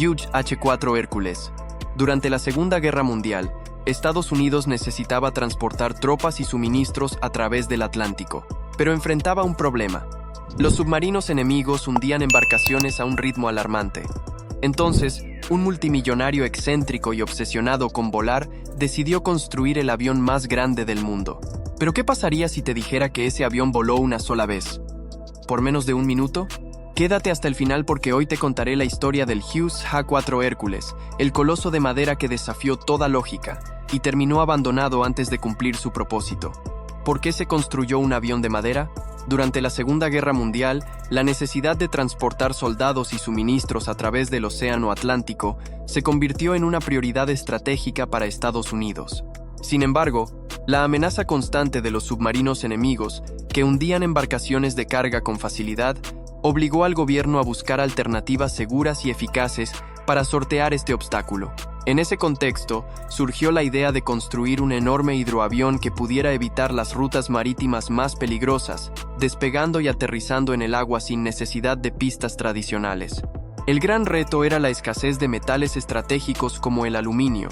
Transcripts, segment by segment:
Hughes H-4 Hércules. Durante la Segunda Guerra Mundial, Estados Unidos necesitaba transportar tropas y suministros a través del Atlántico, pero enfrentaba un problema. Los submarinos enemigos hundían embarcaciones a un ritmo alarmante. Entonces, un multimillonario excéntrico y obsesionado con volar decidió construir el avión más grande del mundo. ¿Pero qué pasaría si te dijera que ese avión voló una sola vez? ¿Por menos de un minuto? Quédate hasta el final porque hoy te contaré la historia del Hughes H-4 Hércules, el coloso de madera que desafió toda lógica y terminó abandonado antes de cumplir su propósito. ¿Por qué se construyó un avión de madera? Durante la Segunda Guerra Mundial, la necesidad de transportar soldados y suministros a través del Océano Atlántico se convirtió en una prioridad estratégica para Estados Unidos. Sin embargo, la amenaza constante de los submarinos enemigos, que hundían embarcaciones de carga con facilidad, obligó al gobierno a buscar alternativas seguras y eficaces para sortear este obstáculo. En ese contexto, surgió la idea de construir un enorme hidroavión que pudiera evitar las rutas marítimas más peligrosas, despegando y aterrizando en el agua sin necesidad de pistas tradicionales. El gran reto era la escasez de metales estratégicos como el aluminio,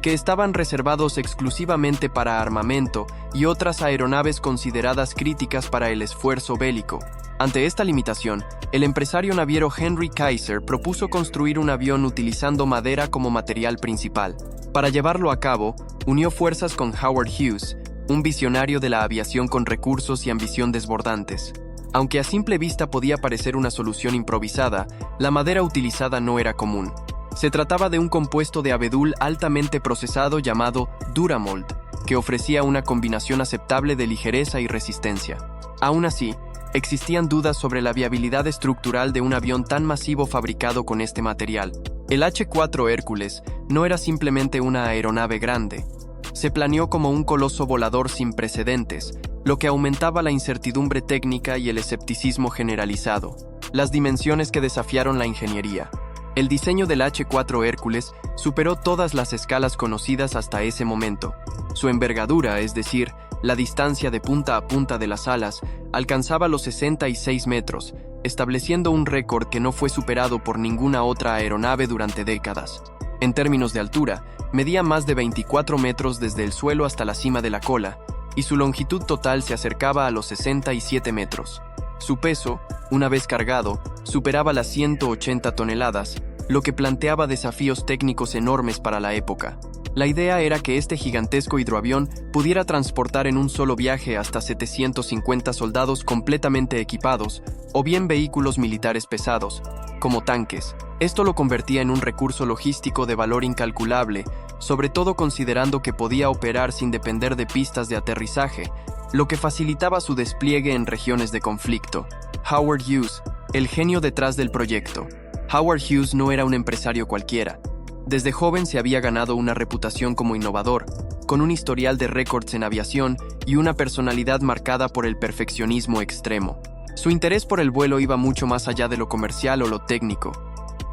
que estaban reservados exclusivamente para armamento y otras aeronaves consideradas críticas para el esfuerzo bélico. Ante esta limitación, el empresario naviero Henry Kaiser propuso construir un avión utilizando madera como material principal. Para llevarlo a cabo, unió fuerzas con Howard Hughes, un visionario de la aviación con recursos y ambición desbordantes. Aunque a simple vista podía parecer una solución improvisada, la madera utilizada no era común. Se trataba de un compuesto de abedul altamente procesado llamado Duramold, que ofrecía una combinación aceptable de ligereza y resistencia. Aún así, existían dudas sobre la viabilidad estructural de un avión tan masivo fabricado con este material. El H-4 Hércules no era simplemente una aeronave grande. Se planeó como un coloso volador sin precedentes, lo que aumentaba la incertidumbre técnica y el escepticismo generalizado. Las dimensiones que desafiaron la ingeniería. El diseño del H-4 Hércules superó todas las escalas conocidas hasta ese momento. Su envergadura, es decir, la distancia de punta a punta de las alas, alcanzaba los 66 metros, estableciendo un récord que no fue superado por ninguna otra aeronave durante décadas. En términos de altura, medía más de 24 metros desde el suelo hasta la cima de la cola, y su longitud total se acercaba a los 67 metros. Su peso, una vez cargado, superaba las 180 toneladas, lo que planteaba desafíos técnicos enormes para la época. La idea era que este gigantesco hidroavión pudiera transportar en un solo viaje hasta 750 soldados completamente equipados, o bien vehículos militares pesados, como tanques. Esto lo convertía en un recurso logístico de valor incalculable, sobre todo considerando que podía operar sin depender de pistas de aterrizaje, lo que facilitaba su despliegue en regiones de conflicto. Howard Hughes, el genio detrás del proyecto. Howard Hughes no era un empresario cualquiera. Desde joven se había ganado una reputación como innovador, con un historial de récords en aviación y una personalidad marcada por el perfeccionismo extremo. Su interés por el vuelo iba mucho más allá de lo comercial o lo técnico.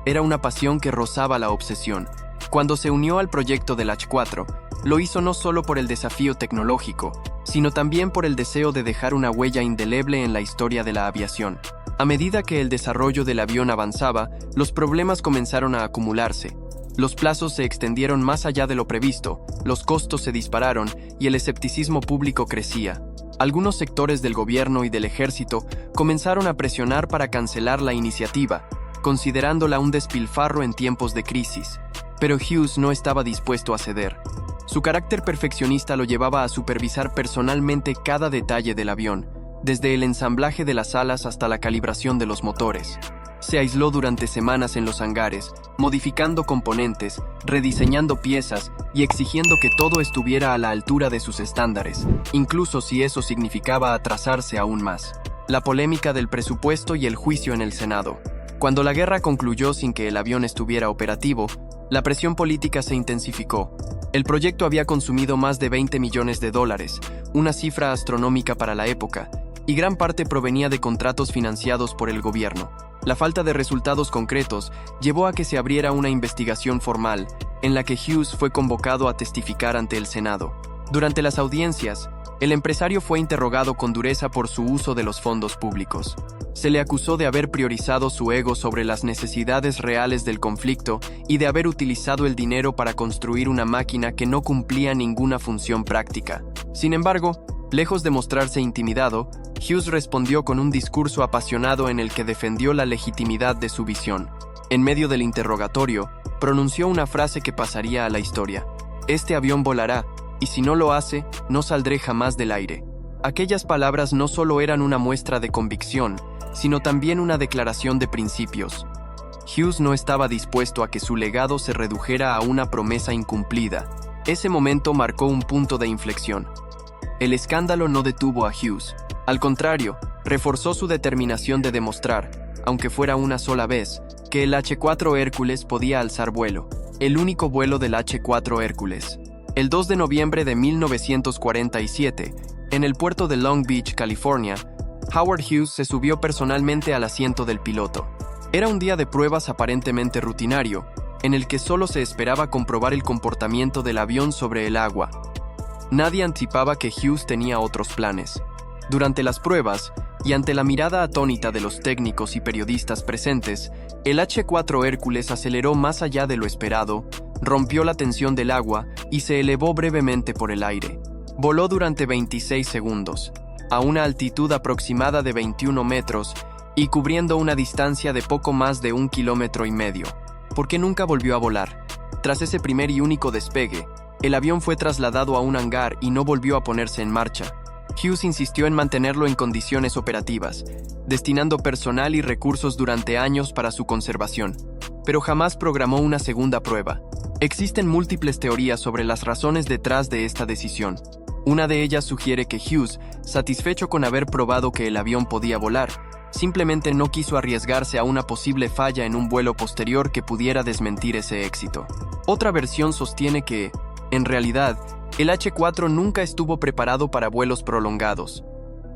Era una pasión que rozaba la obsesión. Cuando se unió al proyecto del H-4, lo hizo no solo por el desafío tecnológico, sino también por el deseo de dejar una huella indeleble en la historia de la aviación. A medida que el desarrollo del avión avanzaba, los problemas comenzaron a acumularse. Los plazos se extendieron más allá de lo previsto, los costos se dispararon y el escepticismo público crecía. Algunos sectores del gobierno y del ejército comenzaron a presionar para cancelar la iniciativa, considerándola un despilfarro en tiempos de crisis. Pero Hughes no estaba dispuesto a ceder. Su carácter perfeccionista lo llevaba a supervisar personalmente cada detalle del avión, desde el ensamblaje de las alas hasta la calibración de los motores. Se aisló durante semanas en los hangares, modificando componentes, rediseñando piezas y exigiendo que todo estuviera a la altura de sus estándares, incluso si eso significaba atrasarse aún más. La polémica del presupuesto y el juicio en el Senado. Cuando la guerra concluyó sin que el avión estuviera operativo, la presión política se intensificó. El proyecto había consumido más de $20 millones, una cifra astronómica para la época, y gran parte provenía de contratos financiados por el gobierno. La falta de resultados concretos llevó a que se abriera una investigación formal, en la que Hughes fue convocado a testificar ante el Senado. Durante las audiencias, El empresario fue interrogado con dureza por su uso de los fondos públicos. Se le acusó de haber priorizado su ego sobre las necesidades reales del conflicto y de haber utilizado el dinero para construir una máquina que no cumplía ninguna función práctica. Sin embargo, lejos de mostrarse intimidado, Hughes respondió con un discurso apasionado en el que defendió la legitimidad de su visión. En medio del interrogatorio, pronunció una frase que pasaría a la historia: "Este avión volará, y si no lo hace, no saldré jamás del aire". Aquellas palabras no solo eran una muestra de convicción, sino también una declaración de principios. Hughes no estaba dispuesto a que su legado se redujera a una promesa incumplida. Ese momento marcó un punto de inflexión. El escándalo no detuvo a Hughes. Al contrario, reforzó su determinación de demostrar, aunque fuera una sola vez, que el H-4 Hércules podía alzar vuelo. El único vuelo del H-4 Hércules. El 2 de noviembre de 1947, en el puerto de Long Beach, California, Howard Hughes se subió personalmente al asiento del piloto. Era un día de pruebas aparentemente rutinario, en el que solo se esperaba comprobar el comportamiento del avión sobre el agua. Nadie anticipaba que Hughes tenía otros planes. Durante las pruebas, y ante la mirada atónita de los técnicos y periodistas presentes, el H-4 Hércules aceleró más allá de lo esperado, rompió la tensión del agua y se elevó brevemente por el aire. Voló durante 26 segundos, a una altitud aproximada de 21 metros y cubriendo una distancia de poco más de 1,5 kilómetros. ¿Por qué nunca volvió a volar? Tras ese primer y único despegue, el avión fue trasladado a un hangar y no volvió a ponerse en marcha. Hughes insistió en mantenerlo en condiciones operativas, destinando personal y recursos durante años para su conservación, pero jamás programó una segunda prueba. Existen múltiples teorías sobre las razones detrás de esta decisión. Una de ellas sugiere que Hughes, satisfecho con haber probado que el avión podía volar, simplemente no quiso arriesgarse a una posible falla en un vuelo posterior que pudiera desmentir ese éxito. Otra versión sostiene que, en realidad, el H-4 nunca estuvo preparado para vuelos prolongados.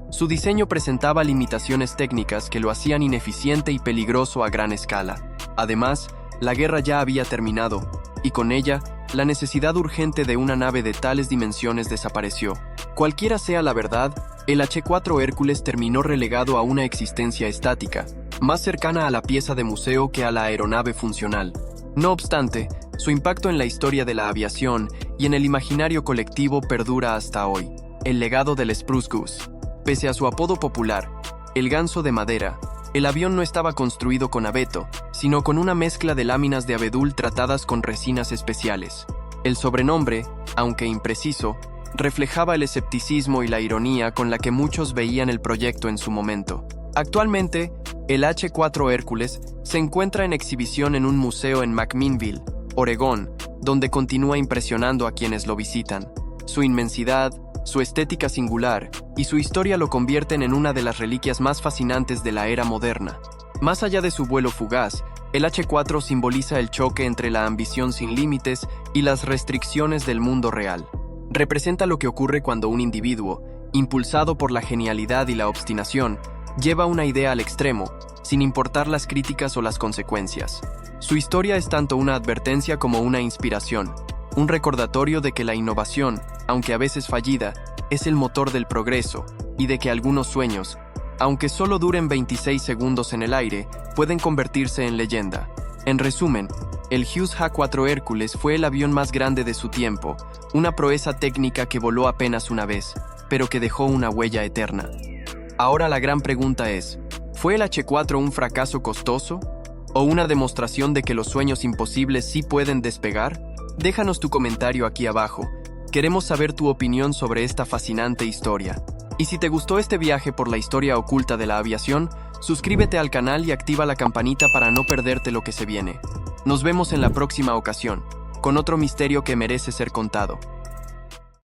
Su diseño presentaba limitaciones técnicas que lo hacían ineficiente y peligroso a gran escala. Además, la guerra ya había terminado, y con ella, la necesidad urgente de una nave de tales dimensiones desapareció. Cualquiera sea la verdad, el H-4 Hércules terminó relegado a una existencia estática, más cercana a la pieza de museo que a la aeronave funcional. No obstante, su impacto en la historia de la aviación y en el imaginario colectivo perdura hasta hoy. El legado del Spruce Goose. Pese a su apodo popular, el ganso de madera, el avión no estaba construido con abeto, sino con una mezcla de láminas de abedul tratadas con resinas especiales. El sobrenombre, aunque impreciso, reflejaba el escepticismo y la ironía con la que muchos veían el proyecto en su momento. Actualmente, el H-4 Hércules se encuentra en exhibición en un museo en McMinnville, Oregón, donde continúa impresionando a quienes lo visitan. Su inmensidad, su estética singular y su historia lo convierten en una de las reliquias más fascinantes de la era moderna. Más allá de su vuelo fugaz, el H-4 simboliza el choque entre la ambición sin límites y las restricciones del mundo real. Representa lo que ocurre cuando un individuo, impulsado por la genialidad y la obstinación, lleva una idea al extremo, sin importar las críticas o las consecuencias. Su historia es tanto una advertencia como una inspiración, un recordatorio de que la innovación, aunque a veces fallida, es el motor del progreso, y de que algunos sueños, aunque solo duren 26 segundos en el aire, pueden convertirse en leyenda. En resumen, el Hughes H-4 Hércules fue el avión más grande de su tiempo, una proeza técnica que voló apenas una vez, pero que dejó una huella eterna. Ahora la gran pregunta es, ¿fue el H-4 un fracaso costoso? ¿O una demostración de que los sueños imposibles sí pueden despegar? Déjanos tu comentario aquí abajo. Queremos saber tu opinión sobre esta fascinante historia. Y si te gustó este viaje por la historia oculta de la aviación, suscríbete al canal y activa la campanita para no perderte lo que se viene. Nos vemos en la próxima ocasión, con otro misterio que merece ser contado.